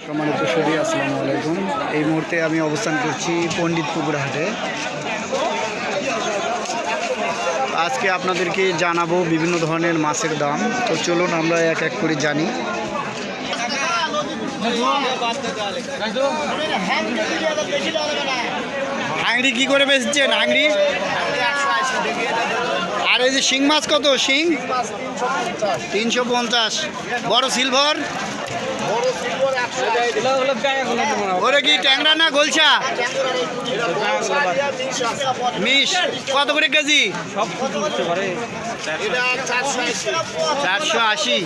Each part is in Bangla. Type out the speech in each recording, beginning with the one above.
সম্মানিত সুধী, আসসালামু আলাইকুম। এই মুহূর্তে আমি অবস্থান করছি পণ্ডিতপুকুর হাটে। আজকে আপনাদেরকে জানাবো বিভিন্ন ধরনের মাছের দাম। তো চলুন আমরা এক এক করে জানি। আংড়ি কি করে বেচছেন? আংড়ি আর এই যে শিং মাছ কত? শিং 350। বড় সিলভার ওরে কি ট্যাংরা না গোলসা? মিশ কত করে কেজি? 480।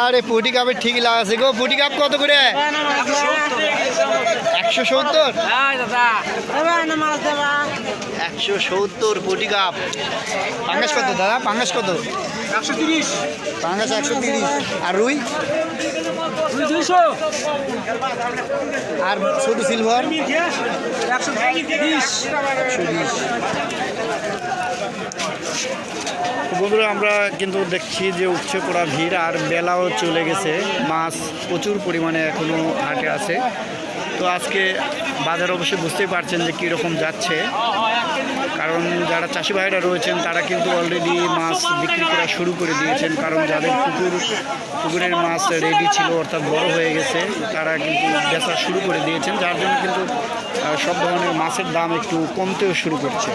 আরে পুটি কাপের ঠিকই লাগাছে গো। পুটি কাপ কত করে? 170। 170 পুটি কাপ। পাঙ্গাস কত দাদা? পাঙ্গাস কত? 130। পাঙ্গাস 130। আর রুই? 200। আর ছোট সিলভার 120। বন্ধুরা, আমরা কিন্তু দেখছি যে উপচে পড়া ভিড়, আর বেলাও চলে গেছে। মাছ প্রচুর পরিমাণে এখনও হাটে আছে। তো আজকে বাজার অবশ্যই বুঝতেই পারছেন যে কীরকম যাচ্ছে, কারণ যারা চাষি ভাইরা রয়েছেন তারা কিন্তু অলরেডি মাছ বিক্রি করা শুরু করে দিয়েছেন। কারণ যাদের পুকুরের মাছ রেডি ছিল, অর্থাৎ বড় হয়ে গেছে, তারা কিন্তু বেচা শুরু করে দিয়েছেন, যার জন্য কিন্তু সব ধরনের মাছের দাম একটু কমতেও শুরু করছে।